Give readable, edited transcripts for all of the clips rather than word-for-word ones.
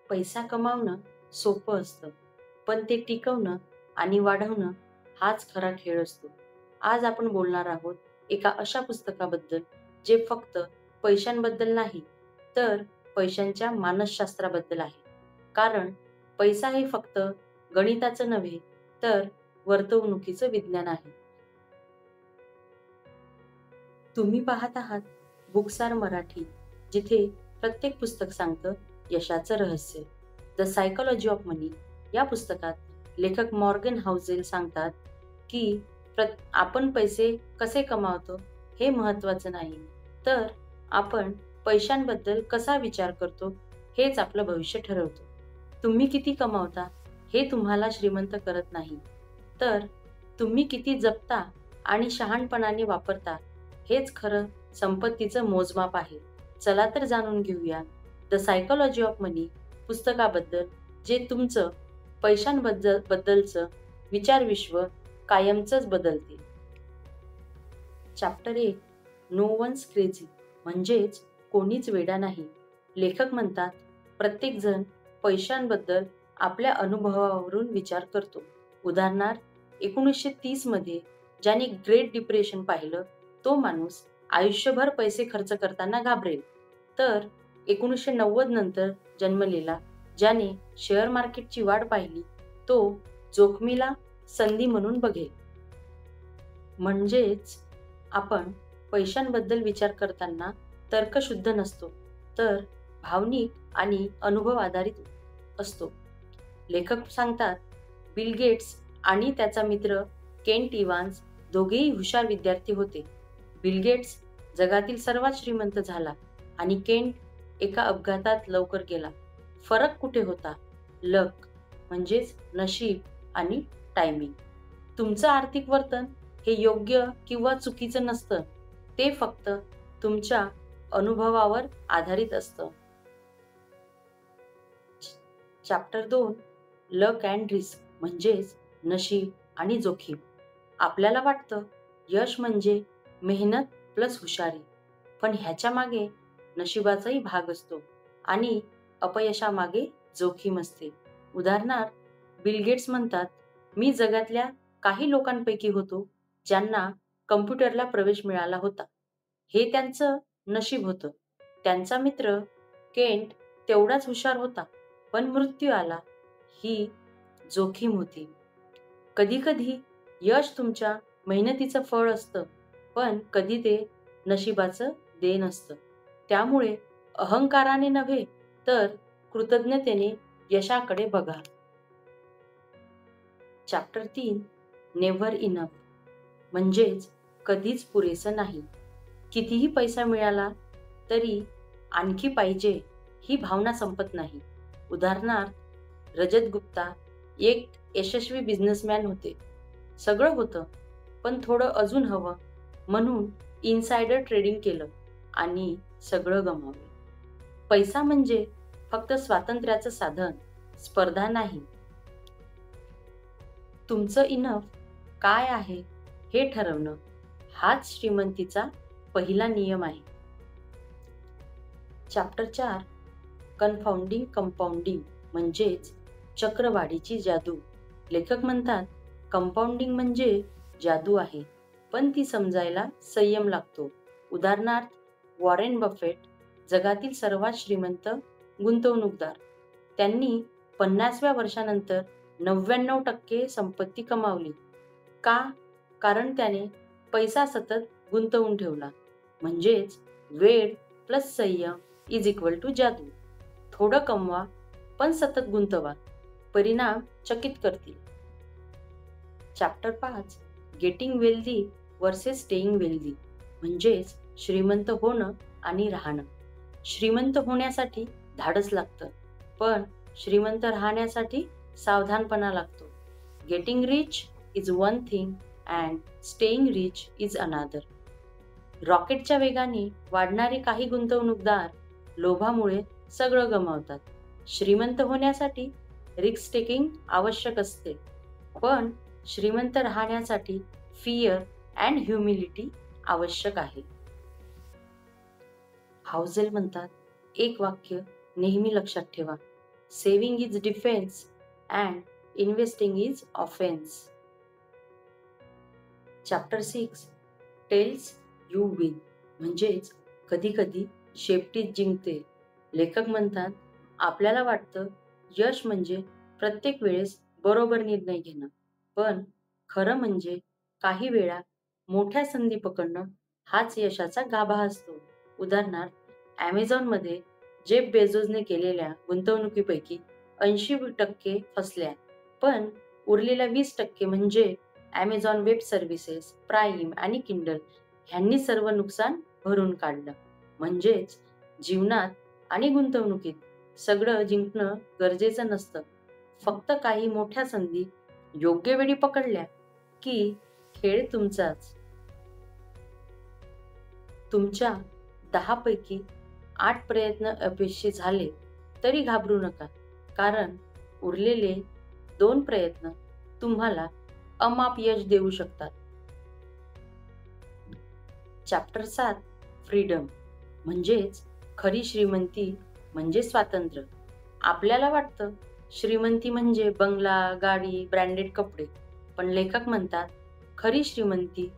पैसा कमावणं सोपं असतं, पण ते टिकवणं आणि वाढवणं हाच खरा खेळ असतो. आज आपण बोलणार आहोत एका अशा पुस्तकाबद्दल जे फक्त पैशांबद्दल नाही, तर पैशांच्या मानसशास्त्राबद्दल आहे. कारण पैसा हे फक्त गणिताचं नव्हे, तर वर्तवणुकीचं विज्ञान आहे. तुम्ही पाहत आहात बुक्सार मराठी, जिथे प्रत्येक पुस्तक सांगतं यशाचं रहस्य. द सायकॉलॉजी ऑफ मनी या पुस्तकात लेखक मॉर्गन हाऊसेल सांगतात की आपण पैसे कसे कमावतो हे महत्त्वाचं नाही, तर आपण पैशांबद्दल कसा विचार करतो हेच आपलं भविष्य ठरवतो. तुम्ही किती कमावता हे तुम्हाला श्रीमंत करत नाही, तर तुम्ही किती जपता आणि शहाणपणाने वापरता हेच खरं संपत्तीचं मोजमाप आहे. चला तर जाणून घेऊया द सायकॉलॉजी ऑफ मनी पुस्तकाबद्दल, जे तुमचं पैशांबद्दलचं विचारविश्व कायमचंच बदलते. चॅप्टर 1, नो वन्स क्रेझी, म्हणजेच कोणीच वेडा नाही. लेखक म्हणतात, प्रत्येकजण पैशांबद्दल आपल्या अनुभवावरून विचार करतो. उदाहरणार्थ, 1930 मध्ये ज्याने ग्रेट डिप्रेशन पाहिलं तो माणूस आयुष्यभर पैसे खर्च करताना घाबरेल, तर 1990 नंतर जन्मलेला ज्याने शेअर मार्केटची वाढ पाहिली तो जोखमीला संधी म्हणून बघेल. म्हणजेच आपण पैशांबद्दल विचार करताना तर्कशुद्ध नसतो, तर भावनिक आणि अनुभव आधारित असतो. लेखक सांगतात, बिल गेट्स आणि त्याचा मित्र केंट इव्हान्स दोघेही हुशार विद्यार्थी होते. बिल गेट्स जगातील सर्वात श्रीमंत झाला आणि केंट एका अपघातात लवकर गेला. फरक कुठे होता? लक, म्हणजेच नशीब आणि टायमिंग. तुमचं आर्थिक वर्तन हे योग्य किंवा चुकीचं नसतं, ते फक्त तुमच्या अनुभवावर आधारित असतं. चॅप्टर 2, लक अँड रिस्क, म्हणजेच नशीब आणि जोखीम. आपल्याला वाटतं यश म्हणजे मेहनत प्लस हुशारी, पण ह्याच्या मागे नशिबाचाही भाग असतो आणि अपयशामागे जोखीम असते. उदाहरणार्थ, बिल गेट्स म्हणतात, मी जगातल्या काही लोकांपैकी होतो ज्यांना कम्प्युटरला प्रवेश मिळाला होता. हे त्यांचं नशीब होतं. त्यांचा मित्र केंट तेवढाच हुशार होता, पण मृत्यू आला. ही जोखीम होती. कधी-कधी यश तुमच्या मेहनतीचं फळ असतं, पण कधी ते नशिबाचं देण असतं. त्यामुळे अहंकाराने नव्हे, तर कृतज्ञतेने यशाकडे बघा. चॅप्टर 3, नेव्हर इनफ, म्हणजेच कधीच पुरेसं नाही. कितीही पैसा मिळाला तरी आणखी पाहिजे ही भावना संपत नाही. उदाहरणार्थ, रजत गुप्ता एक यशस्वी बिझनेसमॅन होते. सगळं होतं, पण थोडं अजून हवं म्हणून इनसायडर ट्रेडिंग केलं आणि सगळं गमावलं. पैसा म्हणजे फक्त स्वातंत्र्याचं साधन, स्पर्धा नाही. तुमचं इनफ काय आहे हे ठरवणं हाच श्रीमंतीचा पहिला नियम आहे. चॅप्टर 4, कन्फाउंडिंग कंपाऊंडिंग, म्हणजेच चक्रवाढीची जादू. लेखक म्हणतात, कंपाऊंडिंग म्हणजे जादू आहे, पण ती समजायला संयम लागतो. उदाहरणार्थ, वॉरेन बफेट जगातील सर्वात श्रीमंत गुंतवणूकदार. त्यांनी 50व्या वर्षानंतर 99% संपत्ती कमावली. का? कारण त्याने पैसा सतत गुंतवून ठेवला. म्हणजेच वेळ प्लस संयम इज इक्वल टू जादू. थोडं कमवा पण सतत गुंतवा, परिणाम चकित करतील. Chapter 5, getting wealthy versus staying wealthy, म्हणजेच श्रीमंत होणं आणि राहणं. श्रीमंत होण्यासाठी धाडस लागतं, पण श्रीमंत राहण्यासाठी सावधानपणा लागतो. Getting rich is one thing and staying rich is another. रॉकेटच्या वेगाने वाढणारे काही गुंतवणूकदार लोभामुळे सगळं गमावतात. श्रीमंत होण्यासाठी रिस्क टेकिंग आवश्यक असते, पण श्रीमंत राहण्यासाठी फिअर अँड ह्युमिलिटी आवश्यक आहे. हाऊसेल म्हणतात, एक वाक्य नेहमी लक्षात ठेवा, saving is defence and investing is offence. Chapter 6 tells you win म्हणजेच कधी कधी शेपटीच जिंकते. लेखक म्हणतात, आपल्याला वाटतं यश म्हणजे प्रत्येक वेळेस बरोबर निर्णय घेणं, पण खरं म्हणजे काही वेळा मोठ्या संधी पकडणं हाच यशाचा गाभा असतो. उदाहरणार्थ, ॲमेझॉनमध्ये जेफ बेझोसने केलेल्या गुंतवणुकीपैकी 80% फसल्या, पण उरलेल्या 20% म्हणजे ॲमेझॉन वेब सर्व्हिसेस, प्राईम आणि किंडल ह्यांनी सर्व नुकसान भरून काढलं. म्हणजेच जीवनात आणि गुंतवणुकीत सगळं जिंकणं गरजेचं नसतं. फक्त काही मोठ्या संधी योग्य वेळी पकडल्या की खेळ तुमचाच. तुमच्या 10 पैकी 8 प्रयत्न अपयशी झाले तरी घाबरू नका, कारण उरलेले 2 प्रयत्न तुम्हाला अमाप यश देऊ शकतात. चॅप्टर 7 फ्रीडम म्हणजेच खरी श्रीमंती म्हणजे स्वातंत्र्य. आपल्याला वाटतं श्रीमंती म्हणजे बंगला, गाडी, ब्रँडेड कपडे, पण लेखक म्हणतात खरी श्रीमंती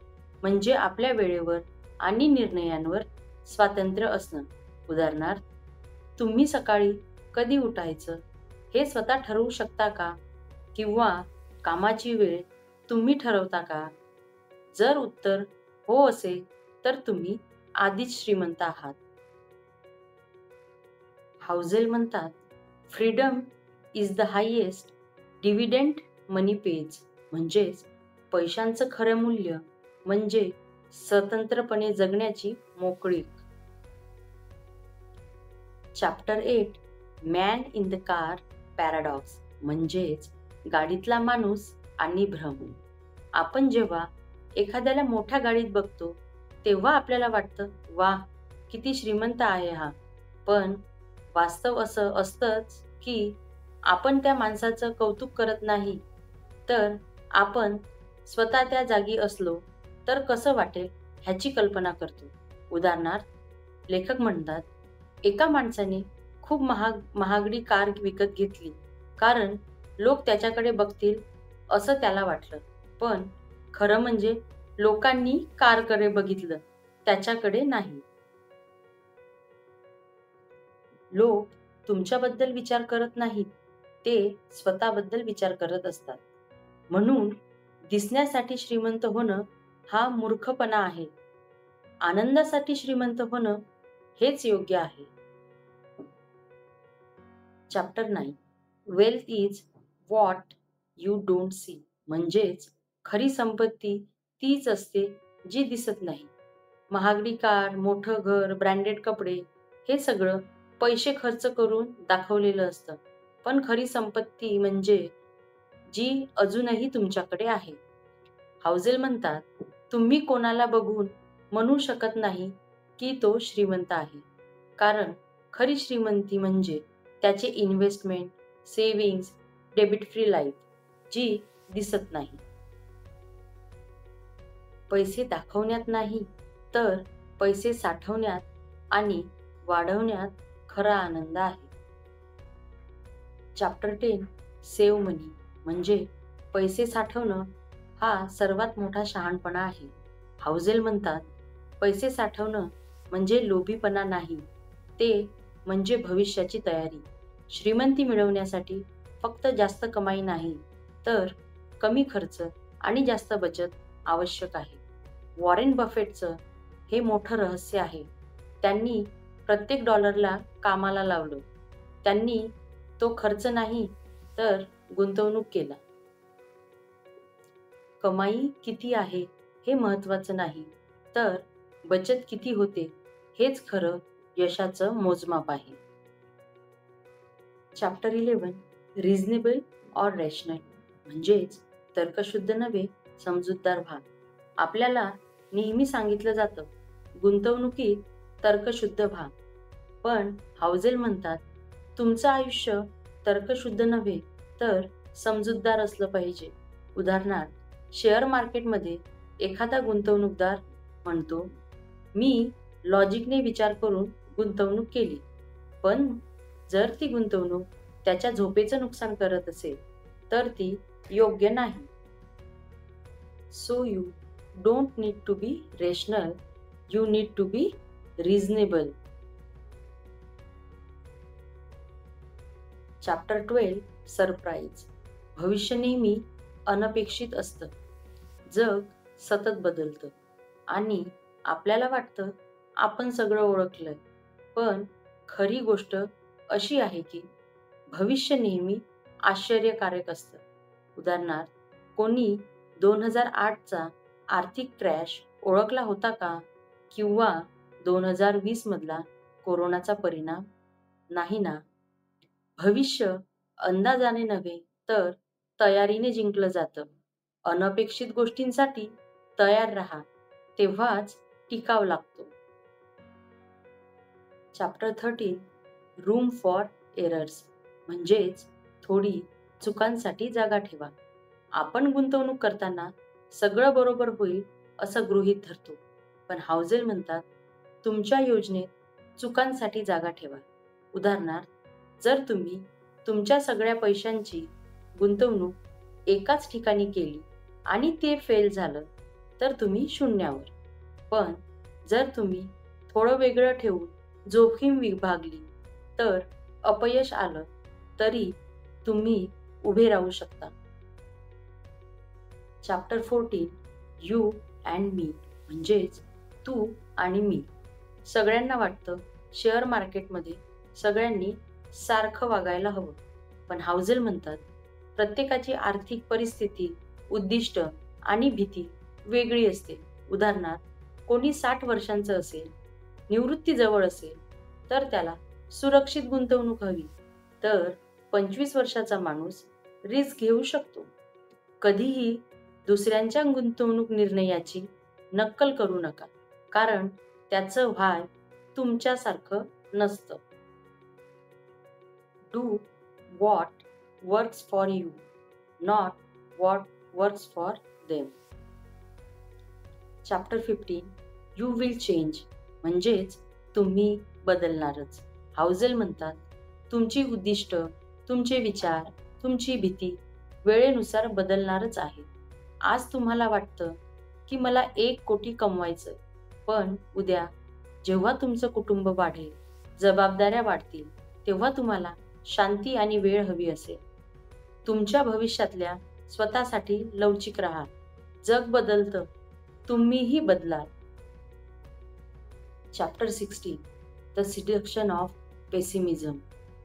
म्हणजे आपल्या वेळेवर आणि निर्णयांवर स्वातंत्र्य असणं. उदाहरणार्थ, तुम्ही सकाळी कधी उठायचं हे स्वतः ठरवू शकता का? किंवा कामाची वेळ तुम्ही ठरवता का? जर उत्तर हो असेल तर तुम्ही आधीच श्रीमंत आहात. हाउझेल म्हणतात, freedom is the highest dividend money page म्हणजेच पैशांचं खरं मूल्य म्हणजे स्वतंत्रपणे जगण्याची मोकळीक. Chapter 8 man in the car paradox म्हणजेच गाडीतला माणूस आणि भ्रम. आपण जेव्हा एखाद्याला मोठ्या गाडीत बघतो तेव्हा आपल्याला वाटतं, वा किती श्रीमंत आहे हा. पण वास्तव असं असतंच की आपण त्या माणसाचं कौतुक करत नाही, तर आपण स्वतः त्या जागी असलो तर कसं वाटेल ह्याची कल्पना करतो. उदाहरणार्थ, लेखक म्हणतात, एका माणसाने खूप महागडी कार विकत घेतली कारण लोक त्याच्याकडे बघतील असं त्याला वाटलं. पण खरं म्हणजे लोकांनी कारकडे बघितलं, त्याच्याकडे नाही. लोक तुमच्याबद्दल विचार करत नाहीत, ते स्वतःबद्दल विचार करत असतात. म्हणून दिसण्यासाठी श्रीमंत होणं हा मूर्खपणा आहे. आनंदासाठी श्रीमंत होणं हेच योग्य आहे. Chapter 9 wealth is what you don't see म्हणजेच खरी संपत्ती तीच असते जी दिसत नाही. महागडी कार, मोठं घर, ब्रँडेड कपडे हे सगळं पैसे खर्च करून दाखवलेलं असतं, पण खरी संपत्ती म्हणजे जी अजूनही तुमच्याकडे आहे. हाउझेल म्हणतात, तुम्ही कोणाला बघून म्हणू शकत नाही की तो श्रीमंत आहे, कारण खरी श्रीमंती म्हणजे त्याचे investment, savings, debit free life जी दिसत नाही. पैसे दाखवण्यात नाही, तर पैसे साठवण्यात आणि वाढवण्यात खरा आनंद आहे. चॅप्टर 10 सेव्ह मनी म्हणजे पैसे साठवणं हा सर्वात मोठा शहाणपणा आहे. हाउझेल म्हणतात, पैसे साठवणं म्हणजे लोभीपणा नाही, ते म्हणजे भविष्याची तयारी. श्रीमंती मिळवण्यासाठी फक्त जास्त कमाई नाही, तर कमी खर्च आणि जास्त बचत आवश्यक आहे. वॉरेन बफेटचं हे मोठं रहस्य आहे. त्यांनी प्रत्येक डॉलरला कामाला लावलं. त्यांनी तो खर्च नाही तर गुंतवणूक केला. कमाई किती आहे हे महत्त्वाचं नाही, तर बचत किती होते हेच खरं यशाचं मोजमाप आहे. चॅप्टर 11 रिझनेबल ऑर रॅशनल म्हणजेच तर्कशुद्ध नव्हे, समजूतदार व्हा. आपल्याला नेहमी सांगितलं जातं, गुंतवणुकीत तर्कशुद्ध व्हा. पण हाउझेल म्हणतात, तुमचं आयुष्य तर्कशुद्ध नव्हे तर समजूतदार असलं पाहिजे. उदाहरणार्थ, शेअर मार्केटमध्ये एखादा गुंतवणूकदार म्हणतो, मी लॉजिकने विचार करून गुंतवणूक केली, पण जर ती गुंतवणूक त्याच्या झोपेचं नुकसान करत असेल तर ती योग्य नाही. So you don't need to be rational, you need to be reasonable. Chapter 12 surprise. भविष्य नेहमी अनपेक्षित असतं. जग सतत बदलतं आणि आपल्याला वाटतं आपण सगळं ओळखलंय. पण खरी गोष्ट अशी आहे की भविष्य नेहमी आश्चर्यकारक असतं. उदाहरणार्थ, कोणी 2008चा आर्थिक क्रॅश ओळखला होता का? किंवा 2020 मधला कोरोनाचा परिणाम? नाही ना. भविष्य अंदाजाने नव्हे तर तयारीने जिंकलं जातं. अनपेक्षित गोष्टींसाठी तयार राहा, तेव्हाच टिकाव लागतो. चॅप्टर 13 रूम फॉर एरर्स म्हणजेच थोडी चुकांसाठी जागा ठेवा. आपण गुंतवणूक करताना सगळं बरोबर होईल असं गृहीत धरतो, पण हाऊजेल म्हणतात तुमच्या योजनेत चुकांसाठी जागा ठेवा. उदाहरणार्थ, जर तुम्ही तुमच्या सगळ्या पैशांची गुंतवणूक एकाच ठिकाणी केली आणि ते फेल झालं तर तुम्ही शून्यावर. पण जर तुम्ही थोडं वेगळं ठेवून जोखीम विभागली तर अपयश आलं तरी तुम्ही उभे राहू शकता. चॅप्टर 14 यू अँड मी म्हणजेच तू आणि मी. सगळ्यांना वाटतं शेअर मार्केटमध्ये सगळ्यांनी सारखं वागायला हवं, पण हाऊजेल म्हणतात प्रत्येकाची आर्थिक परिस्थिती, उद्दिष्ट आणि भीती वेगळी असते. उदाहरणार्थ, कोणी 60 वर्षांचं असेल, निवृत्ती जवळ असेल तर त्याला सुरक्षित गुंतवणूक हवी, तर 25 वर्षाचा माणूस रिस्क घेऊ शकतो. कधीही दुसऱ्यांच्या गुंतवणूक निर्णयाची नक्कल करू नका, कारण त्याचं व्हाय तुमच्यासारखं नसतं. Do what works for you, not what works for them. Chapter 15 you will change म्हणजेच तुम्ही बदलणारच. हाऊजेल म्हणतात तुमची उद्दिष्ट, तुमचे विचार, तुमची भीती वेळेनुसार बदलणारच आहे. आज तुम्हाला वाटतं की मला 1 कोटी कमवायचं, पण उद्या जेव्हा तुमचं कुटुंब वाढेल, जबाबदाऱ्या वाढतील, तेव्हा तुम्हाला शांती आणि वेळ हवी असेल. तुमच्या भविष्यातल्या स्वतःसाठी लवचिक राहा. जग बदलतं, तुम्हीही बदलाल. Chapter 16 the seduction of pessimism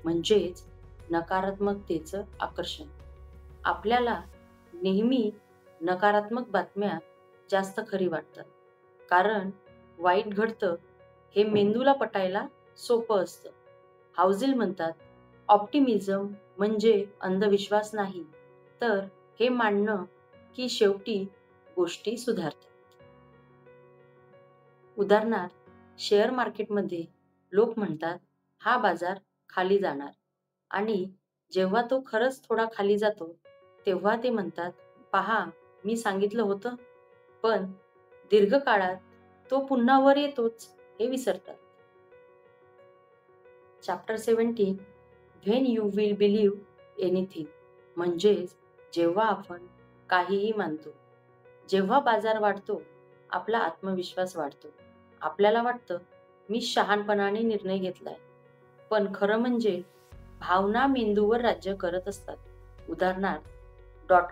म्हणजेच नकारात्मकतेचं आकर्षण. आपल्याला नेहमी नकारात्मक बातम्या जास्त खरी वाटतात, कारण वाईट घडतं हे मेंदूला पटायला सोपं असतं. हाऊजेल म्हणतात ऑप्टिमिझम म्हणजे अंधविश्वास नाही, तर हे मानणं की शेवटी गोष्टी सुधारतात. उदाहरणार्थ, शेअर मार्केटमध्ये लोक म्हणतात हा बाजार खाली जाणार, आणि जेव्हा तो खरंच थोडा खाली जातो तेव्हा ते म्हणतात पहा मी सांगितलं होतं. पण दीर्घकाळात तो पुन्हा वर येतोच हे विसरतात. Chapter 17 when you will believe anything म्हणजेच जेव्हा आपण काहीही मानतो. जेव्हा बाजार वाढतो आपला आत्मविश्वास वाढतो. आपल्याला वाटतं मी शहाणपणाने निर्णय घेतलाय, पण खरं म्हणजे भावना मेंदूवर राज्य करत असतात. उदाहरणार्थ,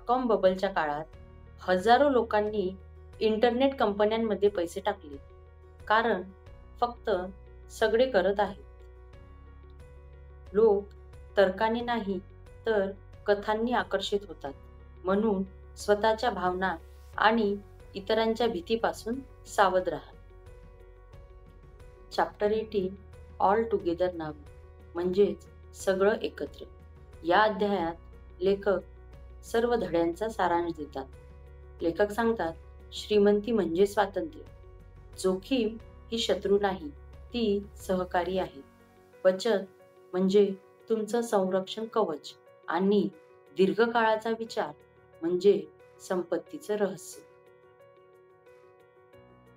.com बबलच्या काळात हजारो लोकांनी इंटरनेट कंपन्यांमध्ये पैसे टाकले, कारण फक्त सगळे करत आहेत. लोक तर्काने नाही तर कथांनी आकर्षित होतात. म्हणून स्वतःच्या भावना आणि इतरांच्या भीतीपासून सावध राहा. चॅप्टर 18 ऑल टुगेदर नाऊ म्हणजेच सगळं एकत्र. या अध्यायात लेखक सर्व धड्यांचा सारांश देतात. लेखक सांगतात श्रीमंती म्हणजे स्वातंत्र्य. जोखीम ही शत्रू नाही, ती सहकारी आहे. बचत म्हणजे तुमचं संरक्षण कवच, आणि दीर्घकाळाचा विचार म्हणजे संपत्तीचं रहस्य.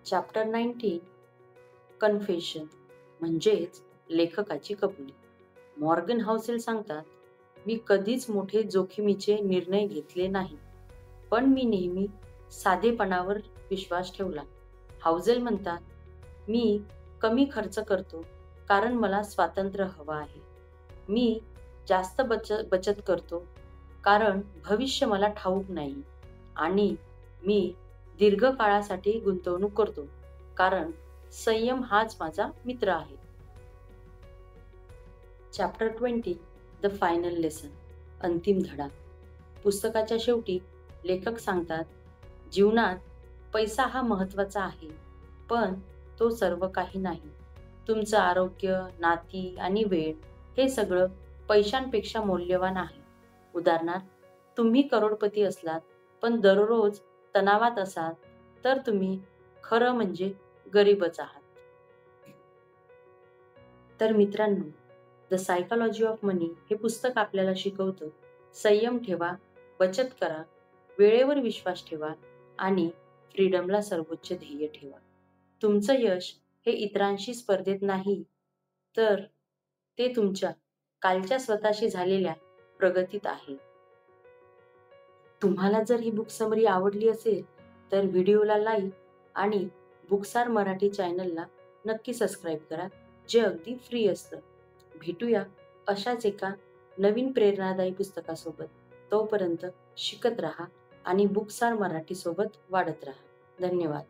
चॅप्टर 19 कन्फेशन म्हणजेच लेखकाची कबुली. मॉर्गन हाऊसेल सांगतात मी कधीच मोठे जोखमीचे निर्णय घेतले नाही, पण मी नेहमी साधेपणावर विश्वास ठेवला. हाऊझेल म्हणतात, मी कमी खर्च करतो कारण मला स्वातंत्र्य हवं आहे. मी जास्त बचत करतो कारण भविष्य मला ठाऊक नाही. आणि मी दीर्घकाळासाठी गुंतवणूक करतो कारण संयम हाच माझा मित्र आहे. चॅप्टर 20 द फायनल लेसन, अंतिम धडा. पुस्तकाच्या शेवटी लेखक सांगतात, जीवनात पैसा हा महत्त्वाचा आहे, पण तो सर्व काही नाही. तुमचं आरोग्य, नाती आणि वेळ हे सगळं पैशांपेक्षा मौल्यवान आहे. उदाहरणार्थ, तुम्ही करोडपती असलात पण दररोज तणावात असाल तर तुम्ही खरं म्हणजे गरीबच आहात. तर मित्रांनो, द सायकॉलॉजी ऑफ मनी हे पुस्तक आपल्याला शिकवतं, संयम ठेवा, बचत करा, वेळेवर विश्वास ठेवा आणि फ्रीडमला सर्वोच्च ध्येय ठेवा. तुमचं यश हे इतरांशी स्पर्धेत नाही, तर ते तुमच्या कालच्या स्वतःशी झालेल्या प्रगतीत आहे. तुम्हाला जर ही बुक समरी आवडली असेल तर व्हिडिओला लाईक आणि बुकसार मराठी चॅनलला नक्की सबस्क्राईब करा, जे अगदी फ्री असतं. भेटूया अशाच एका नवीन प्रेरणादायी पुस्तकासोबत. तोपर्यंत शिकत राहा आणि बुकसार मराठी सोबत वाढत राहा. धन्यवाद.